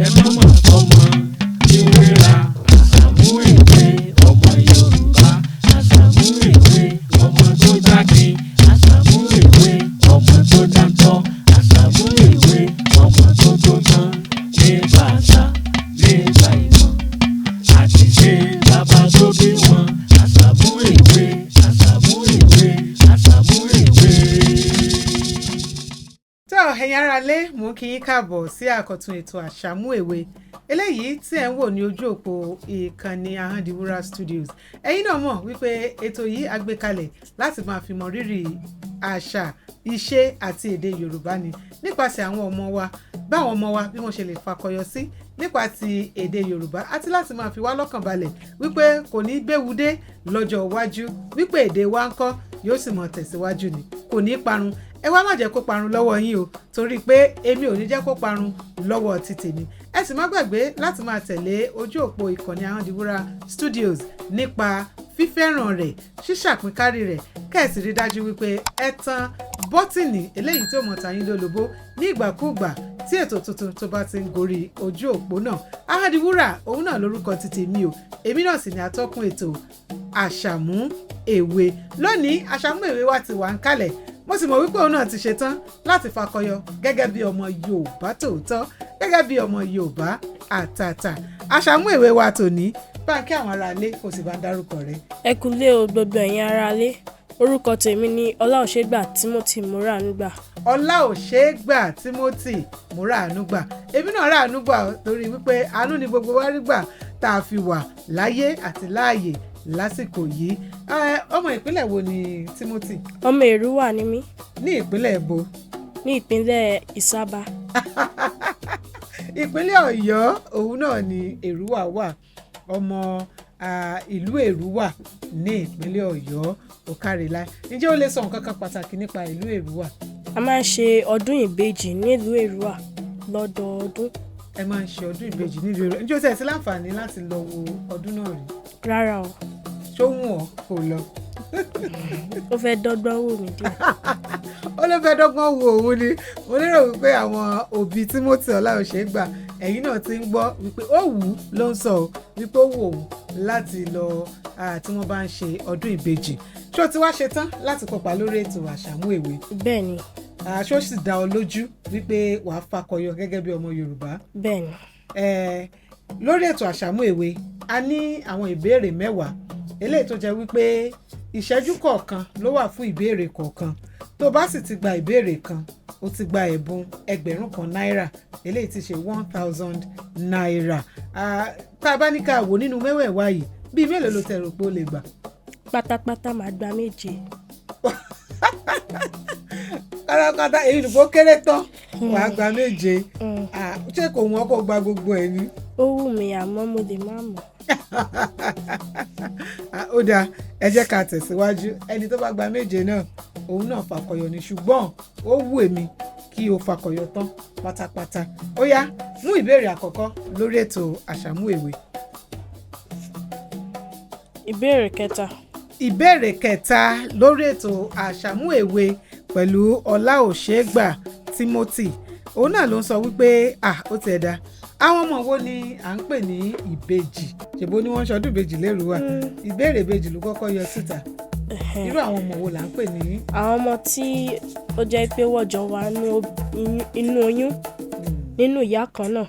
ẹ má mọ̀ ọmọ ìwéra Àsàmú Ewe ọmọ Yorùbá Àsàmú Ewe ọmọ tó jáde Àsàmú Ewe ọmọ tó dáńtọ́ Àsàmú Ewe ọmọ tó tó tán nípa àṣà nípa ìmọ̀ àti ṣe bàbá tó bí wọn Àsàmú Ewe Àsàmú Ewe Àsàmú Ewe. tó ẹ̀yin aráalé mú kí yín káàbọ̀ sí àkọ́tún ètò Àsàmú Ewe eléyìí tí ẹ̀ ń wò ní ojú òpó ìkànnì Ahandiwura Studios. Ẹ̀yin náà mọ̀ wípé ètò yìí a gbé kalẹ̀ láti máa fi mọ rírì àṣà ìṣe àti èdè Yorùbá ni nípasẹ̀ àwọn ọmọ wa báwọn ọmọ wa bí wọ́n ṣe lè fakọyọ sí nípa ti èdè Yorùbá àti láti máa fi wá lọ́kàn balẹ̀ wípé kò ní gbéwúdé lọ́jọ́ iwájú wípé èdè wa ń kọ́ yóò sì mọ̀ tẹ̀síwájú ni kò ní parun. Ẹ wá má jẹ́ kó parun lọ́wọ́ yín o torí pé èmi ò ní jẹ́ kó parun lọ́wọ́ ti tèmi. Ẹ sì má gbàgbé láti máa tẹ̀lé ojú òpó ìkànnì Ahandiwura Studios nípa fífẹ́ràn rẹ̀ ṣíṣàpínkárí rẹ̀ kẹ́ẹ̀sì rí dájú wípé ẹ tan bọ́tìnì eléyìí tí ó mọ̀ tàyín lólobó ní ìgbàkúùgbà tí ètò tuntun tó bá ti ń gorí ojú òpó náà. Ahandiwura òun náà lórúkọ ti tèmi o èmi náà sì ni atọ́kùn ètò Àsàmú Ewe. Lónìí Àsàmú Ewe wa ti wà ń kalẹ̀ mo sì mọ̀ wípé òun náà ti ṣetán láti fakọyọ gẹ́gẹ́ bí ọmọ Yorùbá tòótọ́ gẹ́gẹ́ bí ọmọ Yorùbá àtàtà. Àsàmú Ewe wa tòní báńkì àwọn aráalé kò sì bá ń dárúkọ rẹ̀. Ẹ kúlé o gbogbo ẹ̀yin aráalé orúkọ tèmi ni Olaosegba Timothy Moranugba. Olaosegba Timothy Moranugba. Èmi náà ráàánú gbà torí wípé àánú ni gbogbo wa rí gbà tá a fi wà láyé àti láàyè lásìkò yìí. Ọmọ ìpínlẹ̀ wo ni Timothy? Ọmọ Èrúwà ni mí. Ní ìpínlẹ̀ èbo? Ní ìpínlẹ̀ Ìsábà. Ìpínlẹ̀ Ọ̀yọ́ òun náà ni Èrúwà wà. Ọmọ ìlú Èrúwà ní ìpínlẹ̀ Ọ̀yọ́ òkàrèlá. Ǹjẹ́ o lè sọ nǹkan kan pàtàkì nípa ìlú Èrúwà? A máa ń ṣe ọdún ìbejì nílùú Èrúwà lọ́dọọdún. Ẹ máa ń ṣe ọdún ìbejì nílùú Èrúwà. Ǹjẹ́ o tẹ̀ sí láǹfààní láti lọ wo ọdún náà rí? Rárá o. Ṣó wù ọ́ kó lọ? Ó fẹ́ dọ́gbọ́n wò mí díẹ̀. Ó ló fẹ́ dọ́gbọ́n wo òun ni. Mo lérò wípé àwọn òbí Timothy Olaosegba ẹ̀yin náà ti ń gbọ́ wípé ó wù ú ló ń sọ wípé ó wù òun láti lọ tí wọ́n bá ń ṣe ọdún ìbejì. Ṣó ti wá ṣe tán láti kópa lórí ètò Àsàmú Ewe? Bẹ́ẹ̀ ni. Ṣó sì dá ọ lójú wípé wàá fakọyọ gẹ́gẹ́ bí ọmọ Yorùbá? Bẹ́ẹ̀ ni. Lórí ètò Àsàmú Ewe a ní àwọn ìbéèrè 10 eléyìí tó jẹ́ wípé ìṣẹ́jú kọ̀ọ̀kan ló wà fún ìbéèrè kọ̀ọ̀kan. Tó bá sì ti gba ìbéèrè kan ó ti gba ẹ̀bùn 1,000 náírà eléyìí ti ṣe 1,000 náírà. Tá a bá ní ká wò nínú mẹ́wẹ̀ẹ̀wá yìí bíi mélòó ló tẹ̀ rò pé ó lè gbà? Pátápátá máa gba 7. Pátápátá èyí nìbó kéré tán wàá gba 7. Ṣé kò wọ́n kó gba gbogbo ẹ̀ ni? Ó wù mí àmọ́ mo lè má mọ̀. Ó dáa ẹ jẹ́ ká tẹ̀síwájú. Ẹni tó bá gba 7 náà òun náà fakọyọ ni ṣùgbọ́n ó wù èmi kí o fakọyọ tán pátápátá. Ó yá mú ìbéèrè àkọ́kọ́ lórí ètò Àsàmú Ewe. Ìbéèrè kẹta. Ìbéèrè kẹta lórí ètò Àsàmú Ewe pẹ̀lú Olaosegba Timothy. Òun náà ló ń sọ wípé ó ti ẹ̀dá àwọn ọmọ wo ni à ń pè ní ìbejì? Ṣèbó ni wọ́n ń ṣọdún ìbejì lérúwà. Ìbéèrè ìbejì ló kọ́kọ́ yọ síta. Irú àwọn ọmọ wo là ń pè ní? Àwọn ọmọ tí ó jẹ́ pé wọ́n jọ wà inú oyún nínú ìyá kan náà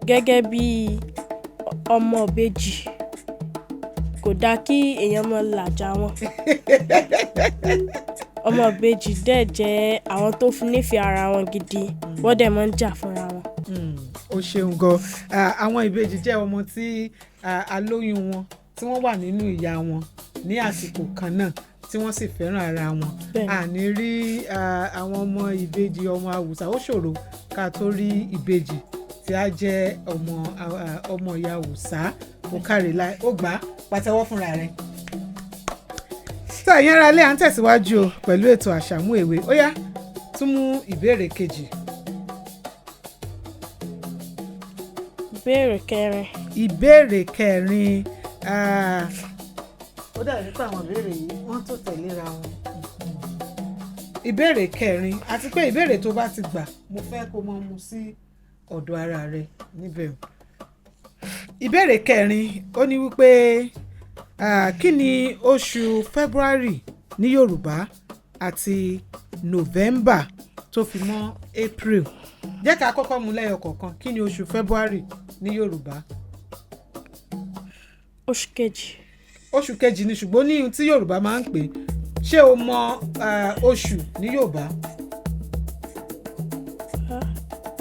gẹ́gẹ́ bí ọmọ ìbejì kò dáa kí èèyàn mọ làjà wọn. Ọmọ ìbejì dẹ̀ jẹ́ àwọn tó nífẹ̀ẹ́ ara wọn gidi wọ́n dẹ̀ máa ń jà fúnra wọn. Ó ṣeun gan. Àwọn ìbejì jẹ́ ọmọ tí alóyún wọn tí wọ́n wà nínú ìyá wọn ní àsìkò kan náà tí wọ́n sì fẹ́ràn ara wọn. Àní rí àwọn ọmọ ìbejì ọmọ Haúsá ó ṣòro ká tó rí ìbejì tí a jẹ́ ọmọ ìyá Haúsá ó kárìlá ó gbà pàtẹ́wọ́ fúnra rẹ̀. Tó ẹ̀yin aráalé à ń tẹ̀síwájú o pẹ̀lú ètò Àsàmú Ewe. Ó yá tún mú ìbéèrè kejì. Ìbéèrè kẹrin. Ìbéèrè kẹrin. Ó dàbí pé àwọn ìbéèrè yìí wọ́n tó tẹ̀léra wọn. Ìbéèrè kẹrin àti pé ìbéèrè tó bá ti gbà mo fẹ́ kó mọ mu sí ọ̀dọ̀ ara rẹ níbẹ̀. Ìbéèrè kẹrin ó ní wípé kí ni oṣù February ní Yorùbá àti November tó fi mọ́ April. Jẹ́ ká kọ́kọ́ mú lẹ́yọ kọ̀ọ̀kan. Kí ni oṣù February ní Yorùbá? Oṣù kejì. Oṣù kejì ni, ṣùgbọ́n ní ohun tí Yorùbá máa ń pè. Ṣé o mọ oṣù ní Yorùbá?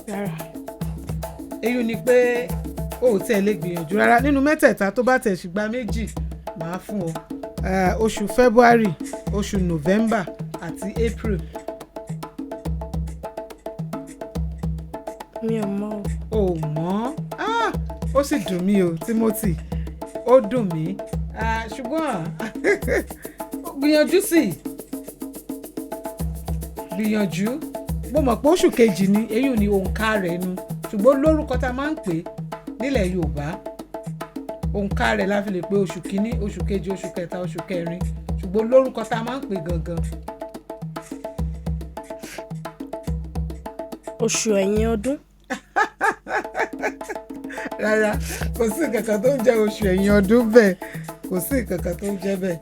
Rárá. Èyí ni pé o ò tẹ̀ lè gbìyànjú rárá. Nínú mẹ́tẹ̀ẹ̀ta tó bá tẹ̀ ṣùgbọ́n méjì máa fún ọ. Oṣù February, oṣù November àti April. Mi ò mọ̀. O mọ̀? Ó sì dùn mí o Timothy, ó dùn mí. Ṣùgbọ́n gbìyànjú sí gbìyànjú. Mo mọ̀ pé oṣù kejì ni, èyí ni òǹkà rẹ̀ nu, ṣùgbọ́n lórúkọ tá a máa ń pè nílẹ̀ Yorùbá òǹkà rẹ̀ la fi lè pe oṣù kìíní, oṣù kejì, oṣù kẹta, oṣù kẹrin, ṣùgbọ́n lórúkọ tá a máa ń pè gangan. Oṣù ẹ̀yìn ọdún. Rárá, kò sí nǹkan kan tó ń jẹ́ oṣù ẹ̀yìn ọdún bẹ́ẹ̀, kò sí nǹkan kan tó ń jẹ́ bẹ́ẹ̀.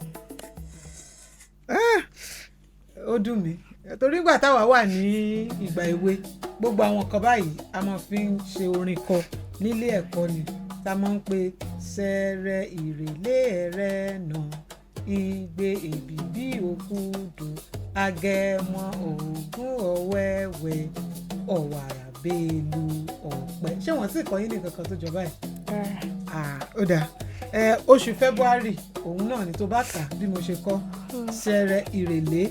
Ó dùn mí torí ìgbà táwa wà ní ìgbà èwe gbogbo àwọn kan báyìí a máa fi ń ṣe orin kọ nílé ẹ̀kọ́ ni tá a máa ń pe sẹ́rẹ̀ ìrèlé ẹ̀rẹ́nà igbe èbìbí òkúdù agẹmọ ògún ọ̀wẹ́wẹ́ ọ̀wàrà bẹ́ẹ̀lú ọ̀pẹ. Ṣé wọ́n sì kọ́ yín ní kankan tó jọba ẹ̀? Ó dáa. Oṣù February òun náà ni tó bá kà bí mo ṣe kọ́. Ṣẹrẹ ìrèlé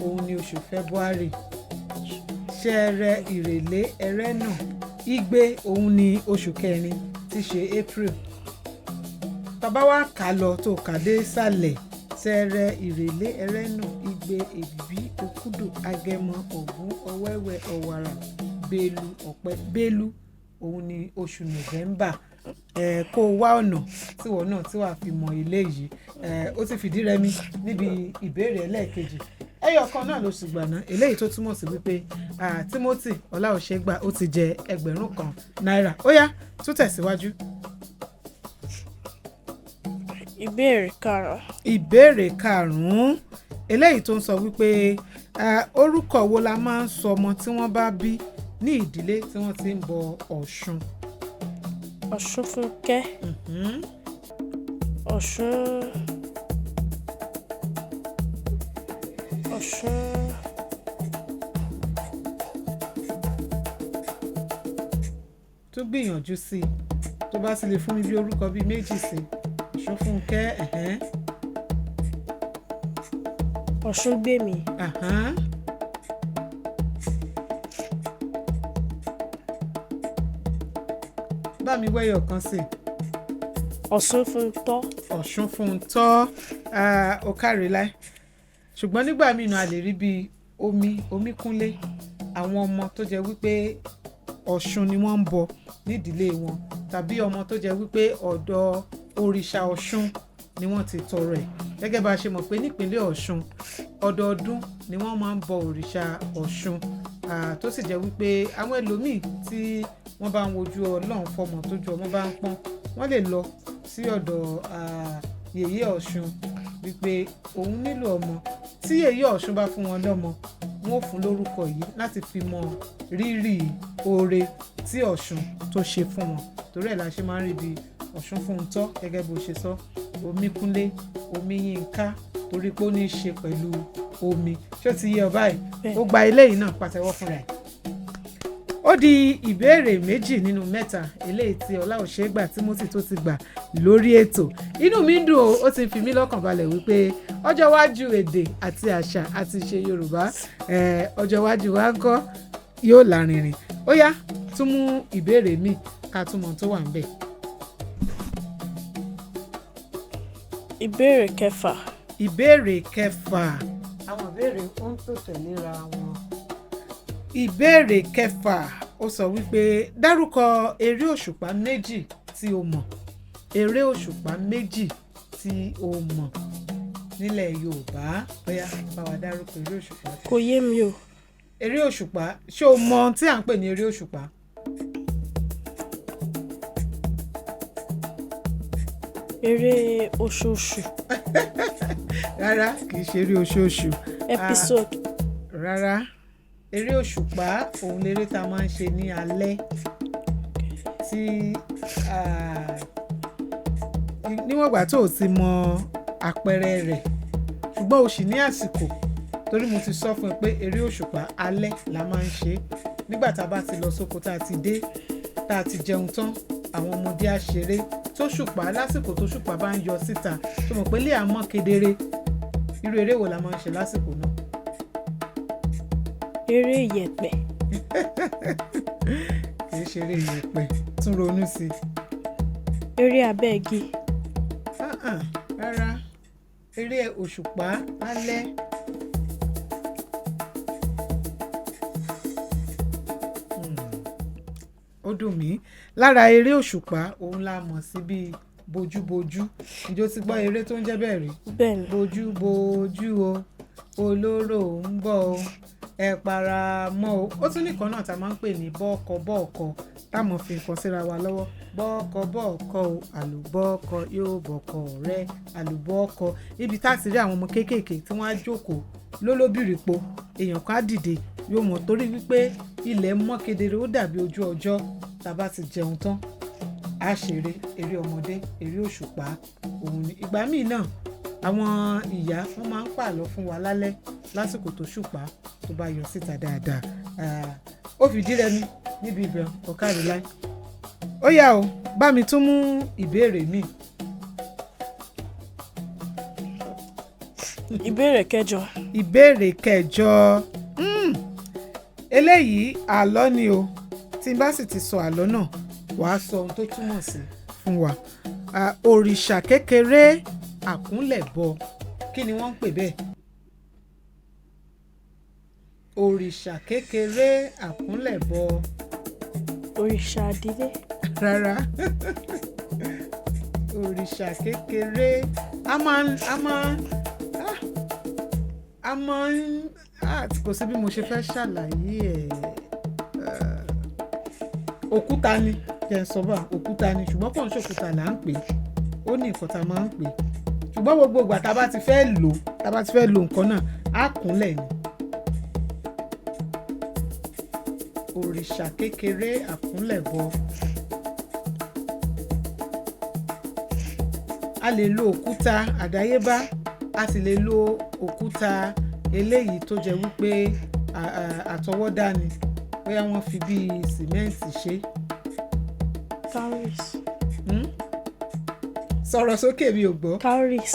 òun ni oṣù February. Ṣẹrẹ ìrèlé ẹrẹ́nà igbe òun ni oṣù kẹrin tí ṣe April. Tàbá wá kà lọ tó kà dé sàlẹ̀ ṣẹrẹ ìrèlé ẹrẹ́nà igbe èbìbí òkúdù agẹmọ ògún ọ̀wẹ́wẹ́ ọ̀wàrà bẹ́ẹ̀lú ọ̀pẹ. Bẹ́ẹ̀lú òun ni oṣù November. Kó o wá ọ̀nà tíwọ náà tí wàá fi mọ ilé yìí. Ó ti fìdí rẹmi níbi ìbéèrè ẹlẹ́ẹ̀kejì. Ẹyọ kan náà ló sì gbà náà, eléyìí tó túmọ̀ sí wípé Timothy Olaosegba ó ti jẹ 1,000 náírà. Ó yá tún tẹ̀síwájú. Ìbéèrè karùn-ún. Ìbéèrè karùn-ún eléyìí tó ń sọ wípé orúkọ wo la máa ń sọ ọmọ tí wọ́n bá bí ní ìdílé tí wọ́n ti ń bọ Ọ̀ṣun? Ọ̀ṣunfúnkẹ́. Ọ̀ṣun. Tún gbìyànjú sí i tó bá sì lè fún mi bí orúkọ bíi méjì sí i. Ọ̀ṣunfúnkẹ́. Ọ̀ṣungbèmí. Bá mi wẹ́yọ̀ kan sí i. Ọ̀ṣunfúntọ́. Ọ̀ṣunfúntọ́. Ó káre láì. Ṣùgbọ́n nígbà míì náà a lè rí bíi Omíkúnlé, àwọn ọmọ tó jẹ́ wípé Ọ̀ṣun ni wọ́n ń bọ nídìílé wọn, tàbí ọmọ tó jẹ́ wípé ọ̀dọ̀ òrìṣà Ọ̀ṣun ni wọ́n ti tọrọ ẹ̀. Gẹ́gẹ́ bá a ṣe mọ̀ pé nípínlẹ̀ Ọ̀ṣun ọdọọdún ni wọ́n máa ń bọ òrìṣà Ọ̀ṣun, tó sì jẹ́ wípé àwọn ẹlòmíì tí wọ́n bá ń wojú Ọlọ́run fọmọ tójú ọmọ bá ń pọ́n, wọ́n lè lọ sí ọ̀dọ̀ yèyé Ọ̀ṣun wípé òun nílò ọmọ. Tí yèyé Ọ̀ṣun bá fún wọn lọ́mọ, wọn ò fún lórúkọ yìí láti fi mọ rírì oore tí Ọ̀ṣun tó ṣe fún wọn. Torí ẹ̀ la ṣe máa ń rí bí Ọ̀ṣunfúntọ́ gẹ́gẹ́ bó ṣe sọ, Omíkúnlé, Omíyínká torí pé ó ní í ṣe pẹ̀lú omi. Ṣé ó ti yé ọ báyìí? Ó gba eléyìí náà pàtẹ́wọ́ fúnra ẹ̀. Ó di ìbéèrè méjì nínú mẹ́ta eléyìí tí Olaosegba Timothy tó ti gbà lórí ètò. Inú mi ń dùn ó ti fi mí lọ́kàn balẹ̀ wípé ọjọ́ iwájú èdè àti àṣà àti ìṣe Yorùbá ọjọ́ iwájú wa ńkọ́ yóò lárinrin. Ó yá tún mú ìbéèrè mi ká tún mọ̀ tó wà ńbẹ̀. Ìbéèrè kẹfà. Ìbéèrè kẹfà. Àwọn ìbéèrè ó ń tò tẹ̀léra wọn. Ìbéèrè kẹfà ó sọ wípé dárúkọ eré òṣùpá méjì tí o mọ̀. Eré òṣùpá méjì tí o mọ̀ nílẹ̀ Yorùbá. Bóyá bá wa dárúkọ eré òṣùpá. Kò yé mi o. Eré òṣùpá, ṣé o mọ ohun tí à ń pè ní eré òṣùpá? eré oṣooṣù. Rárá, kì í ṣe eré oṣooṣù. Episode. Rárá, eré òṣùpá òun léré tá a máa ń ṣe ní alẹ́ tí níwọ̀n ìgbà tó o ti mọ àpẹẹrẹ rẹ̀ ṣùgbọ́n o sì ní àsìkò torí mo ti sọ fún ẹ pé eré òṣùpá alẹ́ la máa ń ṣe nígbà tá a bá ti lọ sóko tá a ti dé tá a ti jẹun tán àwọn ọmọdé á ṣeré tó ṣùpá lásìkò tó ṣùpá bá ń yọ síta tó mọ̀ pé lè àmọ́ kedere irú eré wo la máa ń ṣe lásìkò náà. Eré ìyẹ̀pẹ̀. kì í ṣe eré ìyẹ̀pẹ̀ tún ronú sí i. Eré abẹ́ igi. Rárá, eré òṣùpá alẹ́. Ó dùn mí lára eré òṣùpá òun la mọ̀ sí bíi bojúbojú ìjọ ti gbọ́ eré tó ń jẹ́ bẹ́ẹ̀ rí. Bẹ́ẹ̀ni. Bojúbojú o olóró ń bọ̀ o ẹ para mọ́ o. Ó tún nìkan náà tá a máa ń pè ní bọ́ọ̀kọ táwọn fi nǹkan síra wa lọ́wọ́ bọ́ọ̀kọ o àlùbọ́ọ̀kọ yóò bọ̀kọ rẹ àlùbọ́ọ̀kọ ibi tá a ti rí àwọn ọmọ kéékèèké tí wọ́n á jókòó lólóbìrìpo èèyàn kan á dìde yóò mọ̀ torí wípé ilẹ̀ mọ́ kedere ó dàbí ojú ọjọ́ tá a bá ti jẹun tán á ṣeré eré ọmọdé eré òṣùpá òun ni ìgbà míì náà àwọn ìyá wọn máa ń pààlọ́ fún wa lálẹ́ lásìkò tó ṣùpá tó bá yọ síta dáadáa ó fìdí rẹmi níbi ibẹ̀ ọ̀kárí láì ó yá o bá mi tún mú ìbéèrè mi. Ìbéèrè kẹjọ. Ìbéèrè kẹjọ eléyìí àlọ́ ni o tí n bá sì ti sọ àlọ́ náà wàá sọ ohun tó túmọ̀ sí fún wa. Òrìṣà kékeré àkúnlẹ̀bọ kí ni wọ́n ń pè bẹ́ẹ̀? Òrìṣà kékeré àkúnlẹ̀bọ. Òrìṣà àdílé. Rárá. Òrìṣà kékeré kò sí bí mo ṣe fẹ́ ṣàlàyé ẹ̀. Òkúta ni jẹ́ ń sọ bá òkúta ni ṣùgbọ́n kò ń ṣòkúta là ń pè ó ní nǹkan tá a máa ń pè ṣùgbọ́n gbogbo ìgbà tá a bá ti fẹ́ lò nǹkan náà á kúnlẹ̀ ni. Òrìṣà kékeré àkúnlẹ̀bọ. A lè lo òkúta àdáyébá a sì lè lo òkúta eléyìí tó jẹ́ wípé àtọwọ́dá ni bóyá wọ́n fi bíi sìmẹ́ǹtì ṣe. Cowries. Sọ̀rọ̀ sókè mi ò gbọ́. Cowries.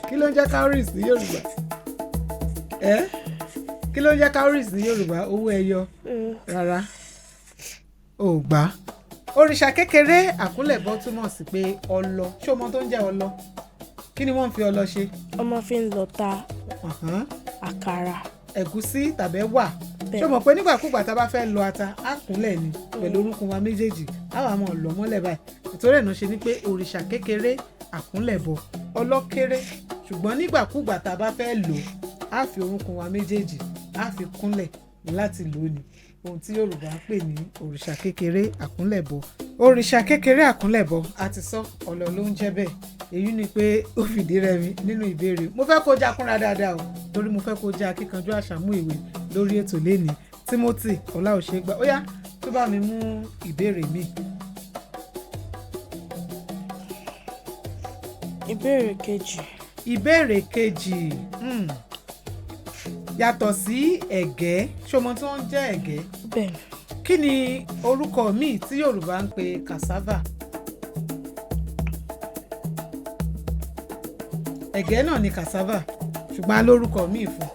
Kí ló ń jẹ́ cowries ní Yorùbá? Kí ló ń jẹ́ cowries ní Yorùbá? Owó ẹyọ. Rárá ò gbà. Òrìṣà kékeré àkúnlẹ̀bọ túmọ̀ sí pé ọlọ ṣé o mọ tó ń jẹ́ ọlọ? Kí ni wọ́n fi ọlọ ṣe? Ọmọ fi ń lọ ta àkàrà. Ẹ̀gúsí tàbí ẹ̀wà. Ṣé o mọ̀ pé nígbàkúgbà tá a bá fẹ́ lọ ata á kúnlẹ̀ ni pẹ̀lú orúnkún wa méjèèjì á wà mọ̀ lọ mọ́lẹ̀ báyìí ìtòrẹ́ ìnáwó ṣe ni pé òrìṣà kékeré àkúnlẹ̀bọ ọlọ́kéré ṣùgbọ́n nígbàkúgbà tá a bá fẹ́ lò á fi orúnkún wa méjèèjì á fi kúnlẹ̀ láti lò ní ohun tí Yorùbá ń pè ní òrìṣà kékeré àkúnlẹ̀bọ. Òrìṣà kékeré àkúnlẹ̀bọ a ti sọ ọ̀lọ́ ló ń jẹ́ bẹ́ẹ̀ èyí ni pé ó fìdí rẹmi nínú ìbéèrè mo fẹ́ kó já kúnra dáadáa o torí mo fẹ́ kó já akíkanjú Àṣàmú Èwe lórí ètò lẹ́ni Timothy Olaosegba ó yá tó bá mi mú ìbéèrè mi. Ìbéèrè kejì. Ìbéèrè kejì yàtọ̀ sí ẹ̀gẹ́ ṣọmọ tí wọ́n ń jẹ́ ẹ̀gẹ́. Bẹ́ẹ̀ni. Kí ni orúkọ míì tí Yorùbá ń pè cassava? Ẹ̀gẹ́ náà ni cassava ṣùgbọ́n a lórúkọ míì fún.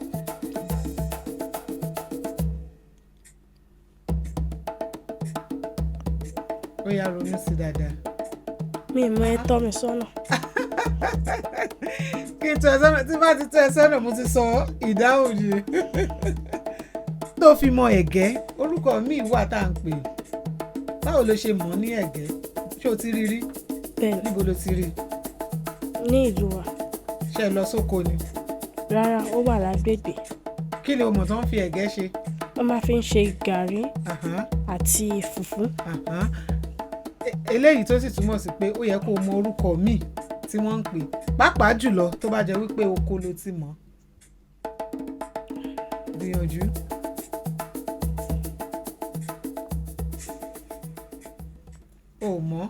Ó yá ronú sí dáadáa. Mi mọ ẹ tọ́ mi sọ́nà. Kí n tọ́ ẹ sọ́nà tí bá ti tọ́ ẹ sọ́nà mo ti sọ ìdáhùn yìí. Tó fi mọ ẹ̀gẹ́ orúkọ míì wà tá à ń pè. Báwo ló ṣe mọ̀ ní ẹ̀gẹ́? Ṣé o ti rí rí? Bẹ́ẹ̀ni. Níbo ló ti rí? Ní ìlú wa. Ṣé ẹ lọ sóko ni? Rárá ó wà lágbègbè. Kí ni o mọ̀ tó ń fi ẹ̀gẹ́ ṣe? Wọ́n máa fi ń ṣe gàrí àti fùfú. eléyìí tó sì túmọ̀ sí pé ó yẹ kó o mọ orúkọ míì tí wọ́n ń pè pàápàá jùlọ tó bá jẹ́ wípé oko ló ti mọ̀ gbìyànjú. o mọ̀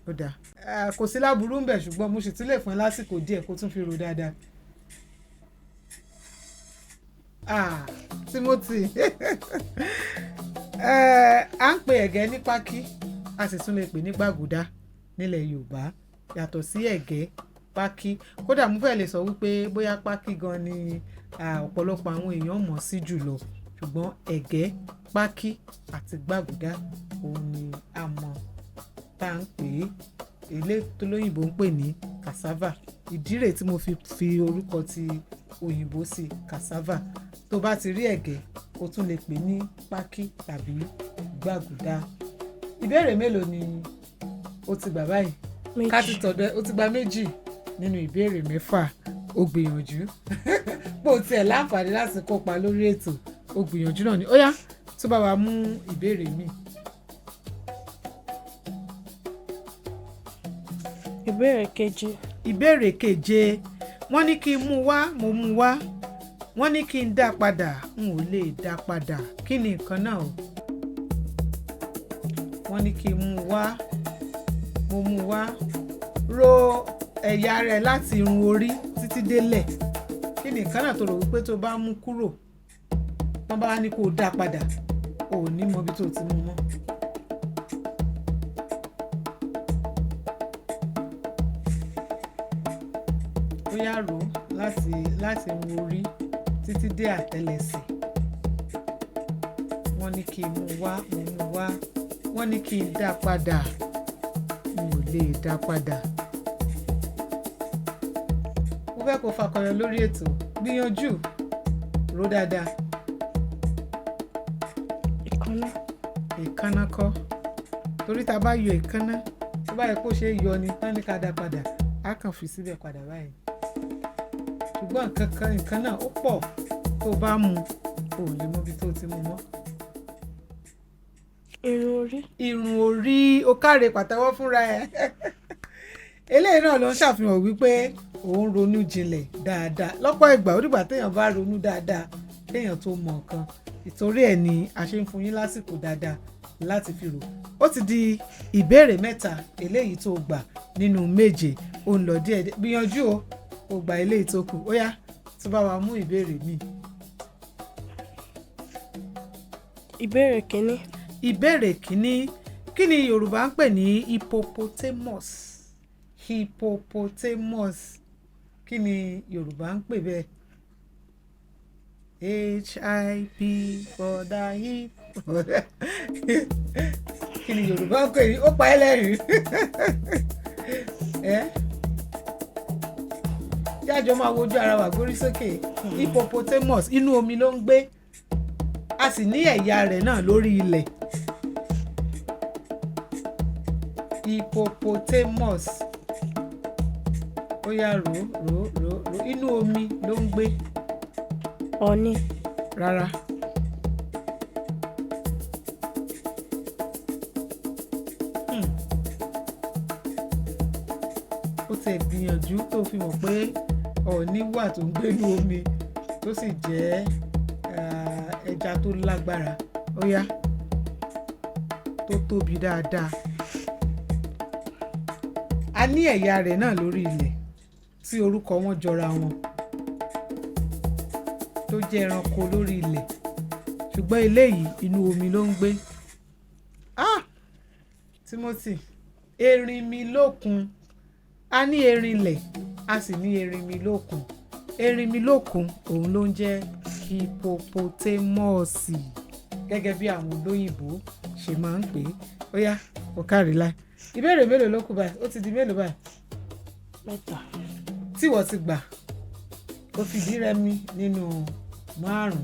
ó dà kò sí láburú ń bẹ̀ ṣùgbọ́n mo sì tún lè fún ẹ lásìkò díẹ̀ kó tún fi rò dáadáa. Timothy à ń pe ẹ̀gẹ́ ní pákí a sì tún lè pè ní gbàgùdá nílẹ̀ Yorùbá yàtọ̀ sí ẹ̀gẹ́ pákí kódà mo fẹ́ lè sọ wípé bóyá pákí gan ni ọ̀pọ̀lọpọ̀ àwọn èèyàn mọ̀ sí jùlọ ṣùgbọ́n ẹ̀gẹ́ pákí àti gbàgùdá òun ni a mọ̀ tá à ń pè é ilé tó lóyìnbó ń pè ní cassava ìdí rèé tí mo fi orúkọ ti òyìnbó sí cassava tó bá ti rí ẹ̀gẹ́ o tún lè pè ní pákí tàbí gbàgùdá. Ìbéèrè mélòó ni o ti gbà báyìí? ká ti tọ̀dọ̀ o ti gba 2 nínú ìbéèrè 6 o gbìyànjú bó tiẹ̀ láǹfààní láti kópa lórí ètò o gbìyànjú náà ni ó yá tó bá wa mú ìbéèrè míì. Ìbéèrè keje wọ́n ní kí n mú wá mo mú wá wọ́n ní kí n dá padà n ò lè dá padà kí ni nǹkan náà o. wọ́n ní kí n mú wá mo mú wá ro ẹ̀yà rẹ̀ láti irun orí títí délẹ̀ kí ni nǹkan náà tó rò wípé tó bá mú kúrò wọ́n bá ní kó o dá padà o ò ní mọ ibi tó ti mú mọ́. ó yá rò láti irun orí títí dé àtẹ́lẹsẹ̀ wọ́n ní kí n mú wá mo mú wá wọ́n ní kí n dá padà n ò lè dá padà. mo fẹ́ kó fakọyọ lórí ètò gbìyànjú rò dáadáa. Èékánná kọ́ torí tá a bá yọ èékánná tó bá yẹ kó ṣe é yọ ni tán ní ká dá padà á kàn fi síbẹ̀ padà báyìí ṣùgbọ́n nǹkan náà ó pọ̀ tó bá mu ò lè mọ ibi tó ti mú mọ́. Irun orí ó káre pàtẹ́wọ́ fúnra ẹ̀ eléyìí náà ló ń ṣàfihàn wípé òun ronú jinlẹ̀ dáadáa lọ́pọ̀ ìgbà ó dìgbà téèyàn bá ronú dáadáa téèyàn tó mọ nǹkan ìtorí ẹ̀ ni a ṣe ń fún yín lásìkò dáadáa láti fi rò. Ó ti di ìbéèrè 3 eléyìí tó gbà nínú 7 ó ń lọ díẹ̀ gbìyànjú o gba eléyìí tó kù ó yá tó bá wa mú ìbéèrè míì. Ìbéèrè kínní kí ni Yorùbá ń pè ní hippopotamus? Kí ni Yorùbá ń pè bẹ́ẹ̀? HIP for the hip. Kí ni Yorùbá ń pè ní ó pa ẹlẹ́rìí? Jájọ máa wojú ara wa gbórí sókè. Hippopotamus inú omi ló ń gbé a sì ní ẹ̀yà rẹ̀ náà lórí ilẹ̀. Hippopotamus ó yá rò inú omi ló ń gbé. Ọ̀nì. Rárá. Ó ti gbìyànjú tó fi mọ̀ pé ọ̀nì wà tó ń gbé inú omi tó sì jẹ́ ẹja tó lágbára ó yá tó tóbi dáadáa. A ní ẹ̀yà rẹ̀ náà lórí ilẹ̀ tí orúkọ wọn jọra wọn tó jẹ́ ẹranko lórí ilẹ̀ ṣùgbọ́n eléyìí inú omi ló ń gbé. Timothy erinmilókun a ní erinlẹ̀ a sì ní erinmilókun. Erinmilókun òun ló ń jẹ́ hippopotamus gẹ́gẹ́ bí àwọn olóyìnbó ṣe máa ń pè é. Ó yá ó kárí láì. Ìbéèrè mélòó ló kù báyìí? Ó ti di mélòó báyìí? 3. Tí wọ́n ti gbà ó fìdí rẹmi nínú 5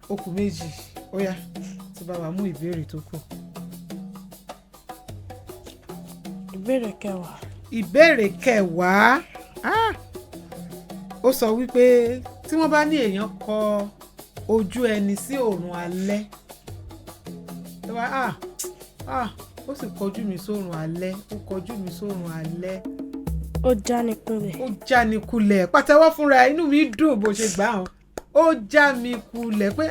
ó kù 2 ó yá tó bá wa mú ìbéèrè tó kù. Ìbéèrè 10 ó sọ wípé tí wọ́n bá ní èèyàn kọ ojú ẹni sí òòrùn alẹ́ tó bá ó sì kọjú mi sórun alẹ́, ó kọjú mi sórun alẹ́. ó jánikulẹ̀. Ó já ni kulẹ̀, pàtẹ́wọ́ fúnra, inú mi dùn bó ṣe gbà hàn. Ó já mi kulẹ̀ pé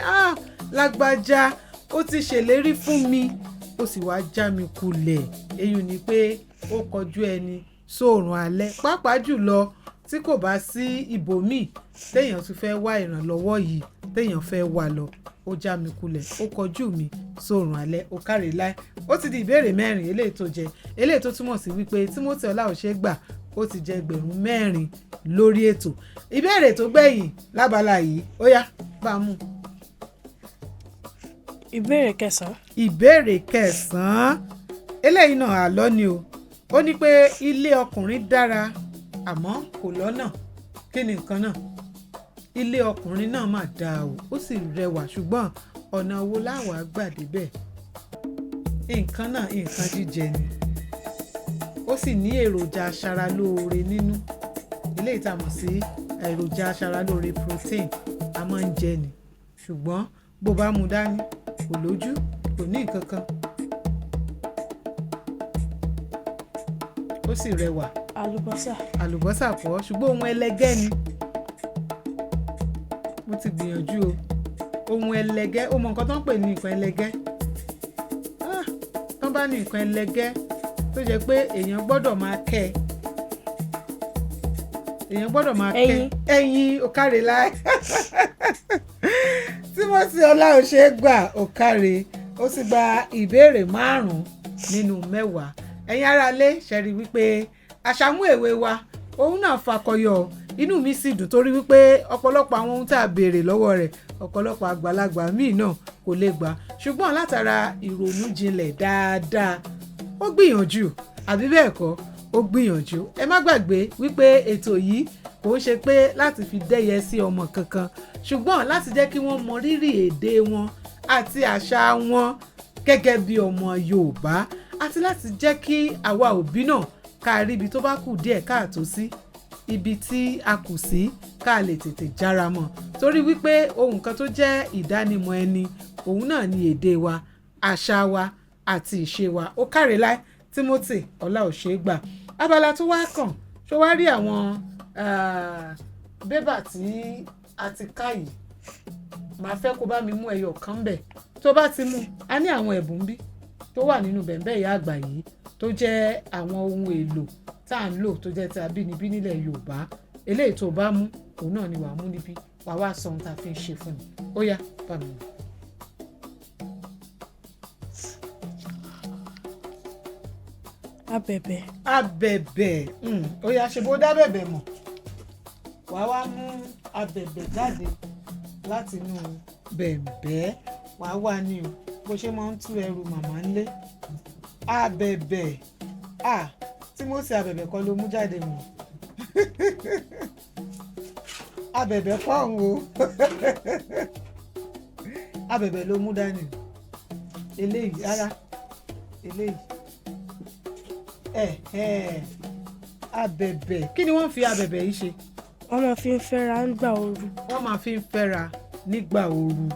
lágbájá ó ti ṣèlérí fún mi, ó sì wá já mi kulẹ̀. Èyí ni pé ó kọjú ẹni sórun alẹ́, pàápàá jùlọ tí kò bá sí ibòmíì téèyàn tún fẹ́ wá ìrànlọ́wọ́ yìí téèyàn fẹ́ wà lọ. Ó já mi kulẹ̀, ó kọjú mi sórun alẹ́, ó káre láé. Ó ti di ìbéèrè 4 eléyìí tó túmọ̀ sí wípé Timothy Olaosegba ó ti jẹ ẹgbẹ̀rún 4 lórí ètò. Ìbéèrè tó gbẹ̀yìn lábala yìí, ó yá bá a mú. Ìbéèrè 9. Ìbéèrè 9 eléyìí náà àlọ́ ni o. Ó ní pé ilé ọkùnrin dára àmọ́ kò lọ́nà. Kí ni nǹkan náà? Ilé ọkùnrin náà mà dáa o, ó sì rẹwà, ṣùgbọ́n ọ̀nà wo láwàá gbà débẹ̀? Nǹkan náà nǹkan jíjẹ ni, ó sì ní èròjà aṣaralóore nínú. Eléyìí tá a mọ̀ sí èròjà aṣaralóore protein, a máa ń jẹ ni, ṣùgbọ́n bó bá mú dání kò lójú, kò ní nǹkan kan, ó sì rẹwà. Àlùbọ́sà kọ́, ṣùgbọ́n ohun ẹlẹgẹ́ ni. Mo ti gbìyànjú o, ohun ẹlẹgẹ́, ó mọ nǹkan tó ń pè ní nǹkan ẹlẹgẹ́. Tán bá ní nǹkan ẹlẹgẹ́ tó jẹ́ pé èèyàn gbọ́dọ̀ máa kẹ́ ẹyin, ó káre láé. Timothy Olaosegba ó káre, ó sì gba ìbéèrè 5 nínú 10. Ẹ̀yin aráalé ṣe rí wípé Asamu Ewe wa òun náà fakọyọ, inú mi sì dùn torí wípé ọ̀pọ̀lọpọ̀ àwọn ohun tá a béèrè lọ́wọ́ rẹ̀ ọ̀pọ̀lọpọ̀ àgbàlagbà míì náà kò lè gbà, ṣùgbọ́n látara ìrònú jinlẹ̀ dáadáa ó gbìyànjú, àbí bẹ́ẹ̀ kọ́, ó gbìyànjú. Ẹ má gbàgbé wípé ètò yìí kò ń ṣe pé láti fi dẹ́yẹ sí ọmọ kankan, ṣùgbọ́n láti jẹ́ kí wọ́n mọ rírì èdè wọn àti àṣà wọn gẹ́gẹ́ bí ọmọ Yorùbá, àti láti jẹ́ kí àwa òbí náà ká rí ibi tó bá kù díẹ̀ káàtó sí, ibi tí a kù sí ká lè tètè jára mọ́, torí wípé ohun kan tó jẹ́ ìdánimọ̀ ẹni òun náà ni èdè wa, àṣà wa àti ìṣe wa. Ó káre láé Timothy Olaosegba. Abala tó wá kàn, ṣó wá rí àwọn bébà tí a ti ká yìí, màá fẹ́ kó bá mi mú ẹyọ kan bẹ̀. Tó bá ti mú, a ní àwọn ẹ̀bùn bí tó wà nínú bẹ̀m̀bẹ̀ ìyá àgbà yìí tó jẹ́ àwọn ohun èlò tá à ń lò tó jẹ́ ti abínibí nílẹ̀ Yorùbá. Eléyìí tó bá mú òun náà ni wàá mú níbí, wàá wá sọ ohun tá a fi ń ṣe fún mi. Ó yá bá mi mú. Abẹ̀bẹ̀ ó yá, ṣe bó dá bẹ̀bẹ̀ mọ̀, wàá wá mú abẹ̀bẹ̀ jáde láti inú bẹ̀m̀bẹ̀, wàá wá ní o bó ṣe máa ń tú ẹrù màmá ńlé. Abẹ̀bẹ̀ Timothy abẹ̀bẹ̀ kọ́ ló mú jáde mọ̀. Abẹ̀bẹ̀ kọ́ òun o. Abẹ̀bẹ̀ ló mú dání. Eléyìí rárá, eléyìí abẹ̀bẹ̀, kí ni wọ́n fi abẹ̀bẹ̀ yìí ṣe? Wọ́n máa fi ń fẹ́ra nígbà ooru. Wọ́n máa fi ń fẹ́ra nígbà ooru.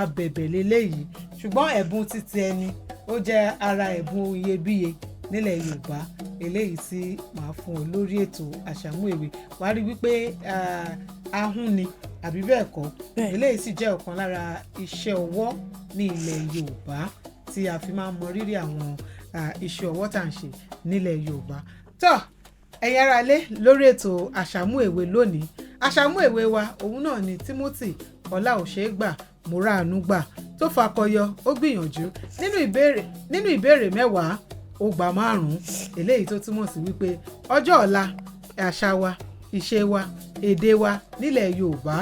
Abẹ̀bẹ̀ leléyìí, ṣùgbọ́n ẹ̀bùn títí ẹni ó jẹ́ ara ẹ̀bùn iyebíye nílẹ̀ Yorùbá, eléyìí tí màá fún ọ lórí ètò Asamu Ewe. Wàá rí wípé ahun ni, àbí bẹ́ẹ̀ kọ́? Eléyìí sì jẹ́ ọ̀kan lára iṣẹ́ ọwọ́ ní ilẹ̀ Yorùbá tí a fi máa ń mọ rírì àwọn iṣẹ́ ọwọ́ tá à ń ṣe nílẹ̀ Yorùbá. Tọ́ ẹ̀yin aráalé, lórí ètò Asamu Ewe lónìí, Asamu Ewe wa òun náà ni Timothy Olaosegba Moranugbà tó fakọyọ, ó gbìyànjú nínú ìbéèrè 10 ó gba 5, eléyìí tó túmọ̀ sí wípé ọjọ́ ọ̀la àṣà wa, ìṣe wa, èdè wa nílẹ̀ Yorùbá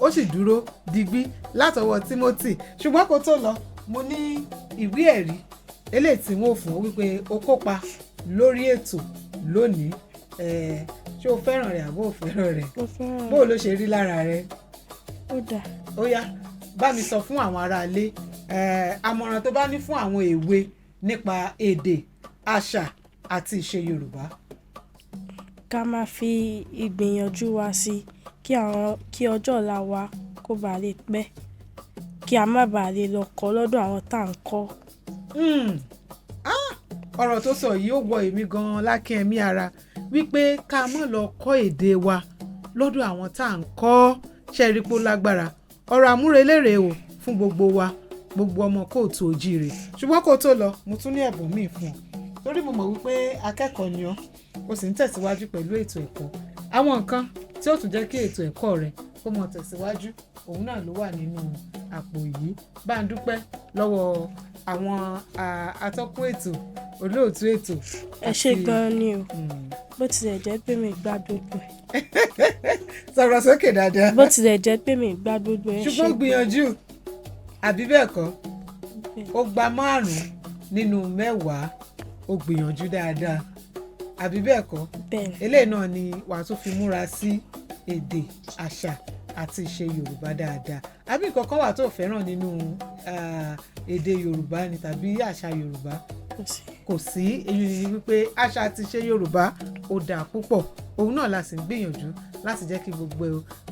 ó sì dúró digbí látọwọ́ Timothy. Ṣùgbọ́n kó tó lọ, mo ní ìwé ẹ̀rí eléyìí tí wọ́n fún ọ wípé ó kópa lórí ètò lónìí. Ṣé o fẹ́ràn rẹ̀ àbó o fẹ́ràn rẹ̀? Bó ló ṣe rí lára rẹ̀? Ó dà. Ó yá bá mi sọ fún àwọn aráalé àmọ̀ràn tó bá ní fún àwọn èwe nípa èdè, àṣà àti ìṣe Yorùbá. Ká máa fi ìgbìyànjú wa sí kí ọjọ́ ọ̀la wa kó bàa lè pẹ́, kí a má bàa lè lọ kọ́ lọ́dọ̀ àwọn tá à ń kọ́. ọ̀rọ̀ tó sọ yìí ó wọ èmi gan-an lákín ẹ̀mí ara wípé ká mọ̀ lọ kọ́ èdè wa lọ́dọ̀ àwọn tá à ń kọ́ ṣẹ́rípò lágbára ọ̀rọ̀ àmúrelére o fún gbogbo wa gbogbo ọmọ kóòtù òjíire ṣùgbọ́n kó tó lọ mo tún ní ẹ̀bùn míì fún ọ torí mo mọ̀ wípé akẹ́kọ̀ọ́ ni ọ́ o sì ń tẹ̀síwájú pẹ̀lú ètò ẹ̀kọ́ àwọn nǹkan tí ó tún jẹ́ kí ètò ẹ̀kọ́ rẹ kó mọ̀ tẹ̀síwájú òun náà ló wà nínú àpò yìí bá ń dúpẹ́ lọ́wọ́ àwọn atọ́kùn ètò olóòtú ètò. ẹ ṣé gan-an ni o bó tilẹ̀ jẹ́ pé mi gbá gbogbo ẹ̀. sọ̀rọ̀ sókè dáadáa. bó tilẹ̀ jẹ́ pé mi gbá gbogbo ẹ̀. ṣùgbọ́n gbìyànjú àbí bẹ́ẹ̀ kọ́ ó gba 5 nínú 10 ó gbìyànjú dáadáa àbí bẹ́ẹ̀ kọ́ eléyìí náà ni wàá tún fi múra sí èdè àṣà àti ìṣe Yorùbá dáadáa àbí nǹkan kan wà tó fẹ́ràn nínú èdè Yorùbá ni tàbí àṣà Yorùbá kò sí èyí ni wípé àṣà àti ìṣe Yorùbá ó dáa púpọ̀ òun náà la sì ń gbìyànjú láti jẹ́ kí gbogbo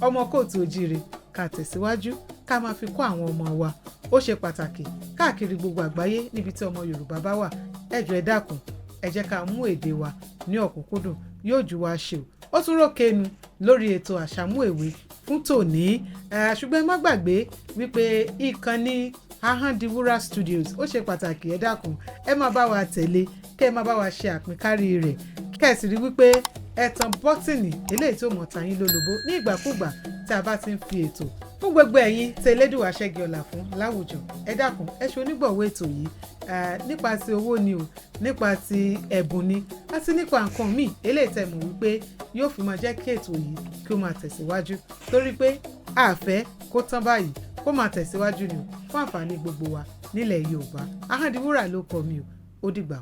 ọmọ kóòtù òjíire ká tẹ̀síwájú ká máa fi kọ́ àwọn ọmọ wa ó ṣe pàtàkì káàkiri gbogbo àgbáyé níbi tí ọmọ Yorùbá bá wà ẹ jọ̀ọ́ ẹ dákun ẹ jẹ́ ká mú èdè wa ní ọ̀kúnkúndùn yóò ju wa ṣe ó tún rókèénu lórí ètò Àṣàmú Èwe fún tòní ṣùgbọ́n ẹ má gbàgbé wípé ìkànnì Ahandiwura Studios ó ṣe pàtàkì ẹ dákun ẹ má bá wa tẹ̀lé kẹ́ ẹ má bá wa ṣe àpínkárí rẹ̀ kẹ́sì rí wípé ẹ tan bọ́tìnì eléyìí tó mọ̀ tàyín lólobó ní ìgbàkúgbà tí a bá ti ń fi ètò fún gbogbo ẹ̀yin tí Elédùwà ṣẹ́gi ọ̀la fún láwùjọ ẹ dákun ẹ ṣe onígbọ̀wọ́ ètò yìí nípa ti owó ni o nípa ti ẹ̀bùn ni àti nípa nǹkan míì eléyìí tẹ́ mọ̀ wípé yóò fi máa jẹ́ kí ètò yìí kí ó máa tẹ̀síwájú torí pé àfẹ́ kó tán báyìí kó máa tẹ̀síwájú ni o fún àǹfààní gbogbo wa nílẹ̀ Yorùbá Ahandiwura ló kọ mi o ó dìgbà.